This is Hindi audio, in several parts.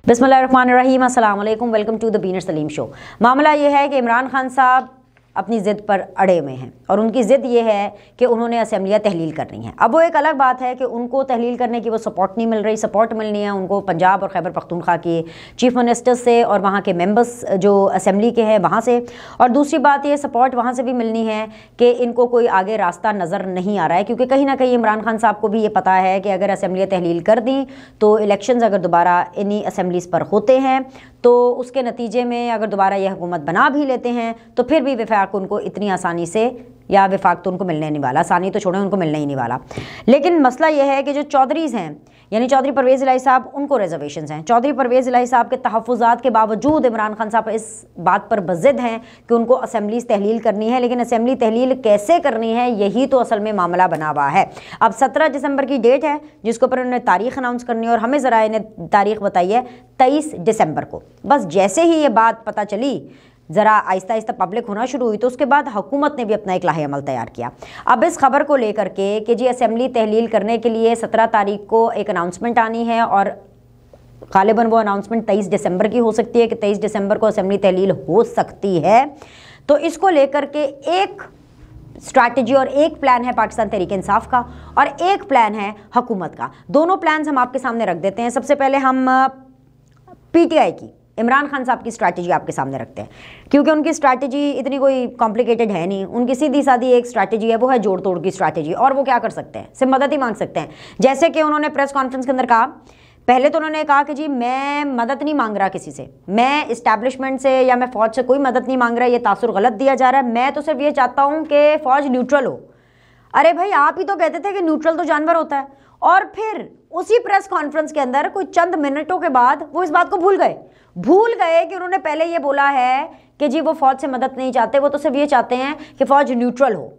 बिस्मिल्लाहिर्रहमानिर्रहीम, अस्सलाम वालेकुम, वेलकम टू द बीनर सलीम शो। मामला ये है कि इमरान खान साहब अपनी ज़िद पर अड़े हुए हैं और उनकी ज़िद ये है कि उन्होंने असेंबलियाँ तहलील करनी है। अब वो एक अलग बात है कि उनको तहलील करने की वो सपोर्ट नहीं मिल रही। सपोर्ट मिलनी है उनको पंजाब और खैबर पख्तूनख्वा के चीफ मिनिस्टर से और वहाँ के मेंबर्स जो असेंबली के हैं वहाँ से। और दूसरी बात ये सपोर्ट वहाँ से भी मिलनी है कि इनको कोई आगे रास्ता नज़र नहीं आ रहा है, क्योंकि कहीं ना कहीं इमरान खान साहब को भी ये पता है कि अगर असेंबलियाँ तहलील कर दी तो इलेक्शंस अगर दोबारा इन्हीं असेंबलीज़ पर होते हैं तो उसके नतीजे में अगर दोबारा ये हुकूमत बना भी लेते हैं तो फिर भी विफाक उनको इतनी आसानी से, या विफाक तो उनको मिलने नहीं वाला, आसानी तो छोड़ें उनको मिलने ही नहीं वाला। लेकिन मसला यह है कि जो चौधरीज़ हैं यानी चौधरी परवेज़ इलाही साहब, उनको रिजर्वेशंस हैं। चौधरी परवेज़ इलाही साहब के तहफ़्फ़ुज़ात के बावजूद इमरान खान साहब इस बात पर बज़िद हैं कि उनको असेंबलीज़ तहलील करनी है, लेकिन असेंबली तहलील कैसे करनी है यही तो असल में मामला बना हुआ है। अब 17 दिसंबर की डेट है जिसके ऊपर उन्होंने तारीख़ अनाउंस करनी है और हमें ज़रा इन्हें तारीख़ बताई है 23 दिसंबर को। बस जैसे ही ये बात पता चली, ज़रा आहिस्ता आहिस्ता पब्लिक होना शुरू हुई, तो उसके बाद हुकूमत ने भी अपना एक लाहे अमल तैयार किया। अब इस खबर को लेकर के कि जी असेंबली तहलील करने के लिए 17 तारीख को एक अनाउंसमेंट आनी है और गालिबन वो अनाउंसमेंट 23 दिसंबर की हो सकती है कि 23 दिसंबर को असेंबली तहलील हो सकती है। तो इसको लेकर के एक स्ट्रैटेजी और एक प्लान है पाकिस्तान तहरीक इंसाफ का और एक प्लान है हुकूमत का। दोनों प्लान्स हम आपके सामने रख देते हैं। सबसे पहले हम पीटीआई की इमरान खान साहब की स्ट्रैटेजी आपके सामने रखते हैं, क्योंकि उनकी स्ट्रैटेजी इतनी कोई कॉम्प्लिकेटेड है नहीं। उनकी सीधी सादी एक स्ट्रैटेजी है, वो है जोड़ तोड़ की स्ट्रैटेजी। और वो क्या कर सकते हैं, सिर्फ मदद ही मांग सकते हैं। जैसे कि उन्होंने प्रेस कॉन्फ्रेंस के अंदर कहा, पहले तो उन्होंने कहा कि जी मैं मदद नहीं मांग रहा किसी से, मैं इस्टेब्लिशमेंट से या मैं फ़ौज से कोई मदद नहीं मांग रहा, ये तासुर गलत दिया जा रहा है, मैं तो सिर्फ ये चाहता हूँ कि फ़ौज न्यूट्रल हो। अरे भाई, आप ही तो कहते थे कि न्यूट्रल तो जानवर होता है। और फिर उसी प्रेस कॉन्फ्रेंस के अंदर कुछ चंद मिनटों के बाद वो इस बात को भूल गए कि उन्होंने पहले ये बोला है कि जी वो फ़ौज से मदद नहीं चाहते, वो तो सिर्फ ये चाहते हैं कि फ़ौज न्यूट्रल हो।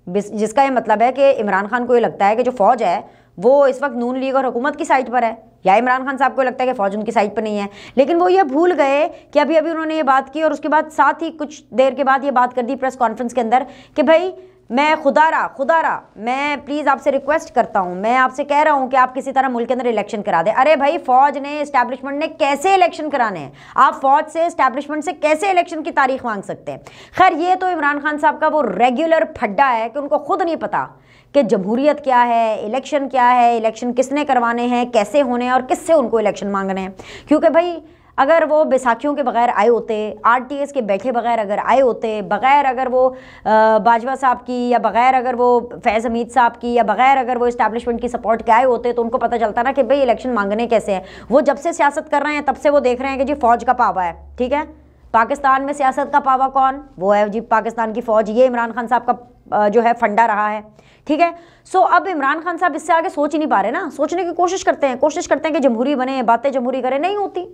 जिसका ये मतलब है कि इमरान खान को ये लगता है कि जो फ़ौज है वो इस वक्त नून लीग और हुकूमत की साइड पर है, या इमरान खान साहब को लगता है कि फ़ौज उनकी साइड पर नहीं है। लेकिन वो ये भूल गए कि अभी अभी उन्होंने ये बात की और उसके बाद साथ ही कुछ देर के बाद ये बात कर दी प्रेस कॉन्फ्रेंस के अंदर कि भाई मैं खुदारा मैं प्लीज़ आपसे रिक्वेस्ट करता हूँ, मैं आपसे कह रहा हूँ कि आप किसी तरह मुल्क के अंदर इलेक्शन करा दें। अरे भाई, फ़ौज ने, इस्टेब्लिशमेंट ने कैसे इलेक्शन कराने हैं? आप फ़ौज से, इस्टेब्लिशमेंट से कैसे इलेक्शन की तारीख मांग सकते हैं? खैर, ये तो इमरान खान साहब का वो रेगुलर फड्डा है कि उनको खुद नहीं पता कि जमहूरियत क्या है, इलेक्शन क्या है, इलेक्शन किसने करवाने हैं, कैसे होने हैं और किससे उनको इलेक्शन मांगने हैं। क्योंकि भाई अगर वो बैसाखियों के बगैर आए होते, आरटीएस के बैठे बगैर अगर आए होते, बगैर अगर वो बाजवा साहब की, या बगैर अगर वो फैज़ हमीद साहब की, या बगैर अगर वो इस्टेब्लिशमेंट की सपोर्ट के आए होते, तो उनको पता चलता ना कि भाई इलेक्शन मांगने कैसे हैं। वो जब से सियासत कर रहे हैं तब से वो देख रहे हैं कि जी फ़ौज का पावा है। ठीक है, पाकिस्तान में सियासत का पावा कौन? वो है जी पाकिस्तान की फ़ौज। ये इमरान खान साहब का जो है फंडा रहा है। ठीक है, सो अब इमरान खान साहब इससे आगे सोच ही नहीं पा रहे ना। सोचने की कोशिश करते हैं कि जमहूरी बने, बातें जमहूरी करें, नहीं होती,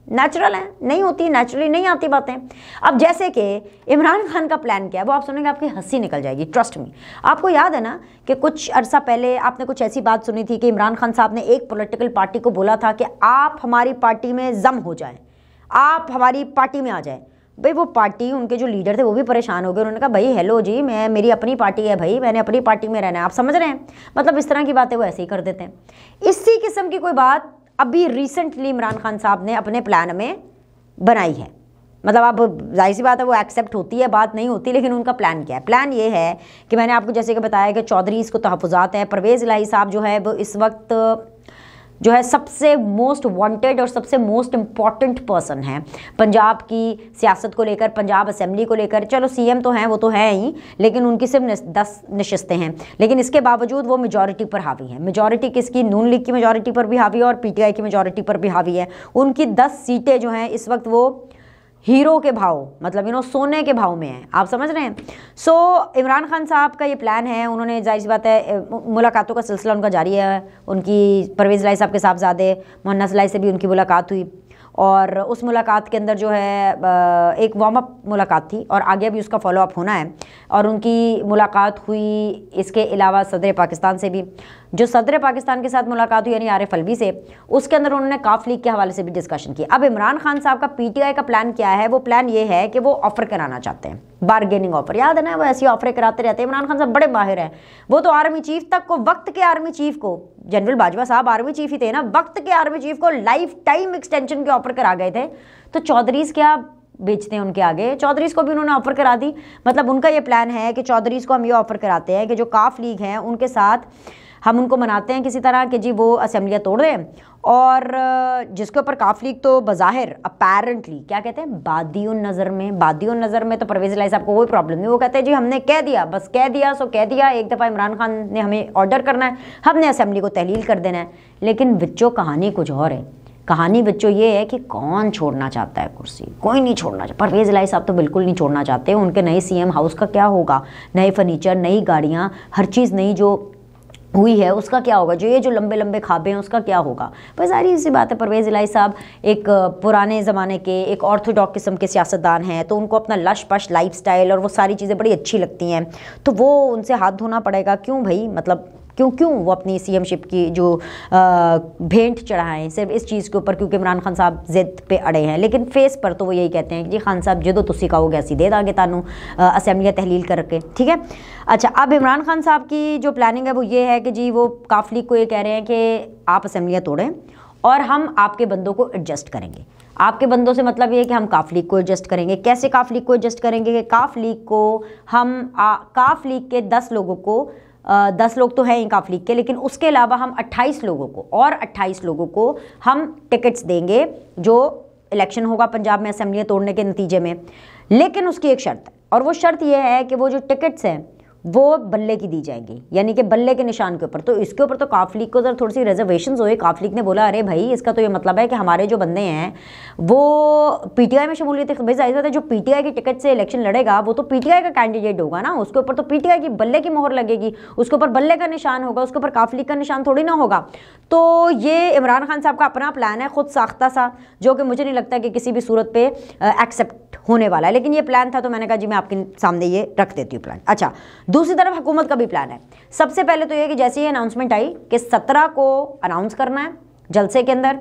नेचुरल है, नहीं होती, नेचुरली नहीं आती बातें। अब जैसे कि इमरान खान का प्लान क्या है वो आप सुनेंगे, आपकी हंसी निकल जाएगी, ट्रस्ट मी। आपको याद है ना कि कुछ अरसा पहले आपने कुछ ऐसी बात सुनी थी कि इमरान खान साहब ने एक पॉलिटिकल पार्टी को बोला था कि आप हमारी पार्टी में जम हो जाएं, आप हमारी पार्टी में आ जाएं। भाई वो पार्टी, उनके जो लीडर थे वो भी परेशान हो गए। उन्होंने कहा भाई हेलो जी, मेरी अपनी पार्टी है भाई, मैंने अपनी पार्टी में रहना है। आप समझ रहे हैं, मतलब इस तरह की बातें वो ऐसे ही कर देते हैं। इसी किस्म की कोई बात अभी रिसेंटली इमरान खान साहब ने अपने प्लान में बनाई है। मतलब अब जाहिर सी बात है वो एक्सेप्ट होती है, बात नहीं होती, लेकिन उनका प्लान क्या है? प्लान ये है कि मैंने आपको जैसे कि बताया कि चौधरीज़ को तहफ़्फ़ुज़ात हैं। परवेज़ इलाही साहब जो है वो इस वक्त जो है सबसे मोस्ट वांटेड और सबसे मोस्ट इम्पॉर्टेंट पर्सन है पंजाब की सियासत को लेकर, पंजाब असेंबली को लेकर। चलो सीएम तो हैं, वो तो है ही, लेकिन उनकी सिर्फ 10 नशिस्तें हैं, लेकिन इसके बावजूद वो मेजॉरिटी पर हावी हैं। मेजॉरिटी किसकी? नून लीग की मेजॉरिटी पर भी हावी है और पीटीआई की मेजॉरिटी पर भी हावी है। उनकी 10 सीटें जो हैं इस वक्त वो हीरो के भाव, मतलब सोने के भाव में है। आप समझ रहे हैं। सो इमरान खान साहब का ये प्लान है। उन्होंने, जाहिर सी बात है, मुलाकातों का सिलसिला उनका जारी है। उनकी परवेज़ इलाही साहब के साहबजादे मोहन्नस इलाही से भी उनकी मुलाकात हुई और उस मुलाकात के अंदर जो है एक वार्म अप मुलाकात थी और आगे भी उसका फॉलो अप होना है। और उनकी मुलाकात हुई इसके अलावा सदर पाकिस्तान से भी। जो सदर पाकिस्तान के साथ मुलाकात हुई यानी आरिफ अलवी से, उसके अंदर उन्होंने काफ लीग के हवाले से भी डिस्कशन की। अब इमरान खान साहब का पीटीआई का प्लान क्या है? वो प्लान ये है कि वो ऑफर कराना चाहते हैं, बारगेनिंग ऑफर। याद है ना, वो ऐसी ऑफर कराते रहते हैं। इमरान खान साहब बड़े माहिर हैं, वो तो आर्मी चीफ तक को, वक्त के आर्मी चीफ को, जनरल बाजवा साहब आर्मी चीफ ही थे ना, वक्त के आर्मी चीफ को लाइफ टाइम एक्सटेंशन के ऑफर करा गए थे। तो चौधरीज क्या बेचते हैं उनके आगे? चौधरीज को भी उन्होंने ऑफर करा दी। मतलब उनका ये प्लान है कि चौधरीज को हम ये ऑफर कराते हैं कि जो काफ लीग हैं उनके साथ हम उनको मनाते हैं किसी तरह कि जी वो असेंबलियाँ तोड़ दें, और जिसके ऊपर काफ लीग तो बज़ाहिर अपेरेंटली क्या कहते हैं, बादियुन नज़र में, बादियुन नज़र में तो परवेज़ इलाही साहब को कोई प्रॉब्लम नहीं। वो कहते हैं जी हमने कह दिया, बस कह दिया सो कह दिया, एक दफ़ा इमरान खान ने हमें ऑर्डर करना है, हमने असेंबली को तहलील कर देना है। लेकिन विच्चो कहानी कुछ और है। कहानी बच्चों ये है कि कौन छोड़ना चाहता है कुर्सी? कोई नहीं छोड़ना चाहता। परवेज़ इलाही साहब तो बिल्कुल नहीं छोड़ना चाहते। उनके नए सीएम हाउस का क्या होगा? नए फर्नीचर, नई गाड़ियाँ, हर चीज़ नई जो हुई है उसका क्या होगा? जो ये जो लंबे लंबे खाबे हैं उसका क्या होगा? बस सारी सी बात है। परवेज़ इलाही साहब एक पुराने ज़माने के एक ऑर्थोडॉक्स किस्म के सियासतदान हैं, तो उनको अपना लश पश लाइफस्टाइल और वो सारी चीज़ें बड़ी अच्छी लगती हैं, तो वो उनसे हाथ धोना पड़ेगा। क्यों भाई, मतलब क्यों वो अपनी सीएमशिप की जो भेंट चढ़ाएं सिर्फ इस चीज़ के ऊपर, क्योंकि इमरान खान साहब जिद पे अड़े हैं। लेकिन फेस पर तो वो यही कहते हैं कि जी खान साहब जो तुसी कहोगे असी दे दांगे तानू असेंबलियाँ तहलील करके, ठीक है। अच्छा, अब इमरान खान साहब की जो प्लानिंग है वो ये है कि जी वो काफ लीग को ये कह रहे हैं कि आप असेंबलियाँ तोड़ें और हम आपके बंदों को एडजस्ट करेंगे। आपके बंदों से मतलब ये है कि हम काफ लीग को एडजस्ट करेंगे। कैसे काफ लीग को एडजस्ट करेंगे? कि काफ लीग को हम काफ लीग के 10 लोगों को 10 लोग तो हैं ही काफ लीग के, लेकिन उसके अलावा हम 28 लोगों को और 28 लोगों को हम टिकट्स देंगे जो इलेक्शन होगा पंजाब में असेंबलियाँ तोड़ने के नतीजे में। लेकिन उसकी एक शर्त है, और वो शर्त ये है कि वो जो टिकट्स हैं वो बल्ले की दी जाएंगी, यानी कि बल्ले के निशान के ऊपर। तो इसके ऊपर तो काफ लीग को थोड़ी सी रिजर्वेशंस हुए। काफ लीग ने बोला अरे भाई इसका तो ये मतलब है कि हमारे जो बंदे हैं वो पीटीआई में शमूलियत। भाई जाहिर बात है जो पीटीआई की टिकट से इलेक्शन लड़ेगा वो तो पीटीआई का कैंडिडेट होगा ना, उसके ऊपर तो पीटीआई की बल्ले की मोहर लगेगी, उसके ऊपर बल्ले का निशान होगा, उसके ऊपर काफ लीग का निशान थोड़ी ना होगा। तो ये इमरान खान साहब का अपना प्लान है, खुद साख्ता सा, जो कि मुझे नहीं लगता कि किसी भी सूरत पे एक्सेप्ट होने वाला है। लेकिन ये प्लान था तो मैंने कहा जी मैं आपके सामने ये रख देती हूँ प्लान। अच्छा, दूसरी तरफ हुकूमत का भी प्लान है। सबसे पहले तो ये कि जैसे ही अनाउंसमेंट आई कि 17 को अनाउंस करना है जलसे के अंदर,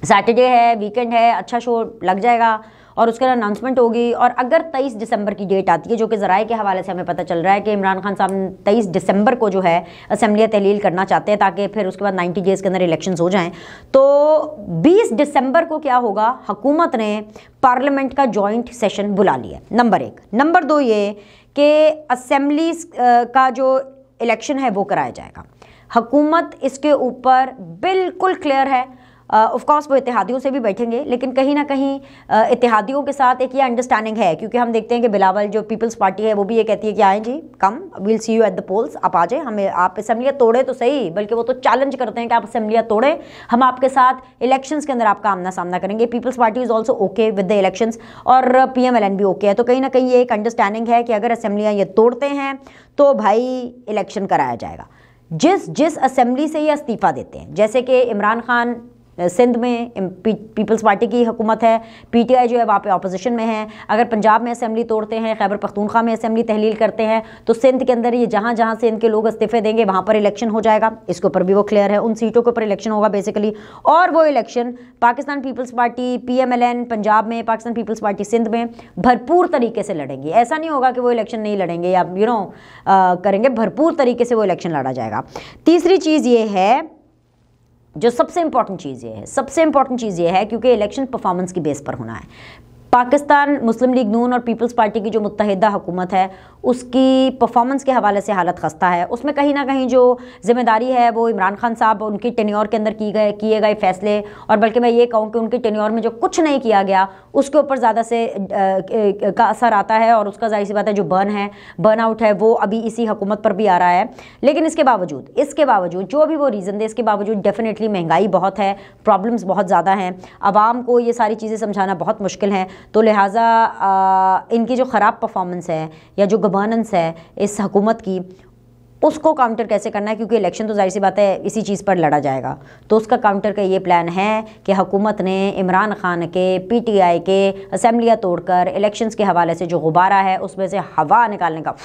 सैटरडे है, वीकेंड है, अच्छा शो लग जाएगा और उसके बाद अनाउंसमेंट होगी। और अगर 23 दिसंबर की डेट आती है, जो कि ज़राए के हवाले से हमें पता चल रहा है कि इमरान खान साहब 23 दिसंबर को जो है असेंबलियाँ तहलील करना चाहते हैं ताकि फिर उसके बाद 90 डेज़ के अंदर इलेक्शंस हो जाएं। तो 20 दिसंबर को क्या होगा, हुकूमत ने पार्लियामेंट का जॉइंट सेशन बुला लिया, नंबर 1। नंबर 2 ये कि असेंबली का जो इलेक्शन है वो कराया जाएगा। हुकूमत इसके ऊपर बिल्कुल क्लियर है। ऑफ कोर्स वो इत्तेहादियों से भी बैठेंगे, लेकिन कहीं ना कहीं इत्तेहादियों के साथ एक ये अंडरस्टैंडिंग है, क्योंकि हम देखते हैं कि बिलावल जो पीपल्स पार्टी है वो भी ये कहती है कि आए जी, come, will see you at the polls, आप आ जाए, हमें आप असेंबलियाँ तोड़े तो सही, बल्कि वो तो चैलेंज करते हैं कि आप असेंबलियाँ तोड़े, हम आपके साथ इलेक्शंस के अंदर आपका आमना सामना करेंगे। Peoples Party is also okay with the elections और PMLN भी ओके है। तो कहीं ना कहीं ये एक अंडरस्टैंडिंग है कि अगर असेंबलियाँ ये तोड़ते हैं तो भाई इलेक्शन कराया जाएगा। जिस असेंबली से ये इस्तीफ़ा देते हैं, जैसे कि इमरान खान सिंध में पीपल्स पार्टी की हुकूमत है, पीटीआई जो है वहाँ पे अपोजिशन में है। अगर पंजाब में असेंबली तोड़ते हैं, खैबर पख्तूनख्वा में असेंबली तहलील करते हैं, तो सिंध के अंदर ये जहाँ जहाँ से इनके लोग इस्तीफे देंगे वहाँ पर इलेक्शन हो जाएगा। इसके ऊपर भी वो क्लियर है, उन सीटों के ऊपर इलेक्शन होगा बेसिकली। और वो election Pakistan peoples party PMLN Punjab में, पाकिस्तान पीपल्स पार्टी सिंध में भरपूर तरीके से लड़ेंगे। ऐसा नहीं होगा कि वो इलेक्शन नहीं लड़ेंगे या करेंगे, भरपूर तरीके से वो इलेक्शन लड़ा जाएगा। तीसरी चीज़ ये है, जो सबसे इंपॉर्टेंट चीज़ ये है, क्योंकि इलेक्शन परफॉर्मेंस की बेस पर होना है। पाकिस्तान मुस्लिम लीग नून और पीपल्स पार्टी की जो मुत्तहिदा हुकूमत है उसकी परफॉर्मेंस के हवाले से हालत खस्ता है। उसमें कहीं ना कहीं जो जिम्मेदारी है वो इमरान खान साहब उनकी टेन्योर के अंदर किए गए फैसले, और बल्कि मैं ये कहूँ कि उनकी टेन्योर में जो कुछ नहीं किया गया उसके ऊपर ज़्यादा से का असर आता है, और उसका जाहिर सी बात है जो बर्न आउट है वो अभी इसी हुकूमत पर भी आ रहा है। लेकिन इसके बावजूद जो भी वो रीज़न दे, इसके बावजूद डेफिनेटली महंगाई बहुत है, प्रॉब्लम्स बहुत ज़्यादा हैं, आवाम को ये सारी चीज़ें समझाना बहुत मुश्किल है। तो लिहाजा इनकी जो ख़राब परफॉर्मेंस है या जो गवर्नेंस है इस हुकूमत की, उसको काउंटर कैसे करना है, क्योंकि इलेक्शन तो जाहिर सी बात है इसी चीज़ पर लड़ा जाएगा। तो उसका काउंटर का ये प्लान है कि हुकूमत ने इमरान खान के PTI के असेंबलियाँ तोड़कर इलेक्शंस के हवाले से जो गुब्बारा है उसमें से हवा निकालने का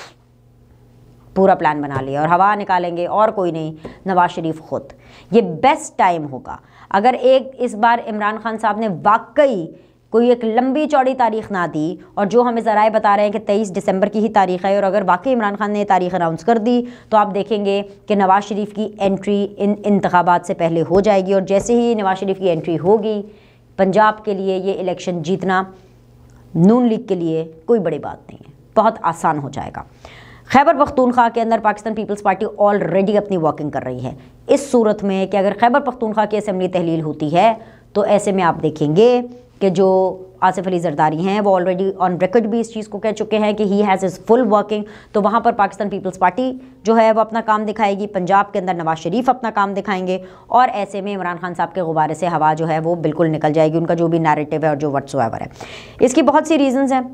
पूरा प्लान बना लिया। और हवा निकालेंगे और कोई नहीं, नवाज शरीफ खुद। ये बेस्ट टाइम होगा अगर इस बार इमरान खान साहब ने वाकई कोई एक लंबी चौड़ी तारीख ना दी, और जो हमें ज़राए बता रहे हैं कि 23 दिसंबर की ही तारीख है, और अगर वाकई इमरान खान ने ये तारीख अनाउंस कर दी तो आप देखेंगे कि नवाज़ शरीफ की एंट्री इन इंतखाबात से पहले हो जाएगी। और जैसे ही नवाज़ शरीफ की एंट्री होगी, पंजाब के लिए ये इलेक्शन जीतना नून लीग के लिए कोई बड़ी बात नहीं है, बहुत आसान हो जाएगा। खैबर पख्तूनख्वा के अंदर पाकिस्तान पीपल्स पार्टी ऑलरेडी अपनी वॉकिंग कर रही है। इस सूरत में कि अगर खैबर पख्तूनख्वा की असेंबली तहलील होती है तो ऐसे में आप देखेंगे कि जो आसिफ अली जरदारी हैं वो ऑलरेडी ऑन रिकॉर्ड भी इस चीज़ को कह चुके हैं कि he has is full working. तो वहाँ पर पाकिस्तान पीपल्स पार्टी जो है वो अपना काम दिखाएगी, पंजाब के अंदर नवाज शरीफ अपना काम दिखाएंगे, और ऐसे में इमरान खान साहब के गुब्बारे से हवा जो है वो बिल्कुल निकल जाएगी, उनका जो भी नैरेटिव है और जो व्हाट्सोएवर है। इसकी बहुत सी रीज़न्स हैं।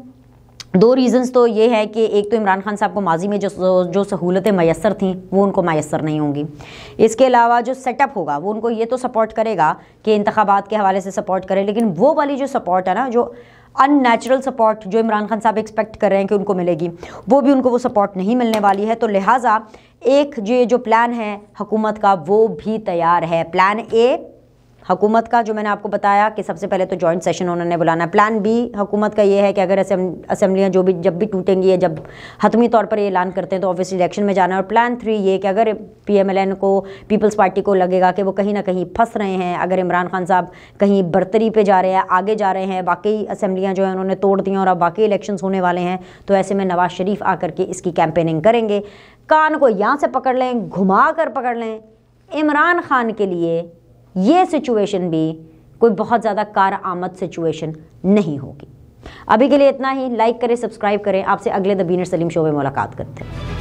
2 रीज़न्स तो ये है कि एक तो इमरान खान साहब को माजी में जो सहूलतें मैसर थीं वो उनको मैसर नहीं होंगी। इसके अलावा जो सेटअप होगा वो उनको ये तो सपोर्ट करेगा कि इंतखाबात के हवाले से सपोर्ट करे, लेकिन वो वाली जो सपोर्ट है ना, जो अननेचुरल सपोर्ट जो इमरान खान साहब एक्सपेक्ट कर रहे हैं कि उनको मिलेगी, वो भी उनको वो सपोर्ट नहीं मिलने वाली है। तो लिहाजा एक जो प्लान है हुकूमत का वो भी तैयार है। प्लान ए हुकूमत का जो मैंने आपको बताया कि सबसे पहले तो जॉइंट सेशन उन्होंने बुलाना। प्लान बी हुकूमत का ये है कि अगर असेंबलियाँ जब भी टूटेंगी, जब हतमी तौर पर ये ऐलान करते हैं तो ऑब्वियसली इलेक्शन में जाना है। और प्लान 3 ये कि अगर PMLN को, पीपल्स पार्टी को लगेगा कि वो कहीं ना कहीं फंस रहे हैं, अगर इमरान खान साहब कहीं बरतरी पे जा रहे हैं, आगे जा रहे हैं, बाकी असेंबलियाँ जो है उन्होंने तोड़ दी और अब बाकी इलेक्शंस होने वाले हैं, तो ऐसे में नवाज शरीफ आकर के इसकी कैंपेनिंग करेंगे। कान को यहाँ से पकड़ लें, घुमा कर पकड़ लें। इमरान खान के लिए ये सिचुएशन भी कोई बहुत ज़्यादा कारआमद सिचुएशन नहीं होगी। अभी के लिए इतना ही। लाइक करें, सब्सक्राइब करें। आपसे अगले द बीनर सलीम शो में मुलाकात करते हैं।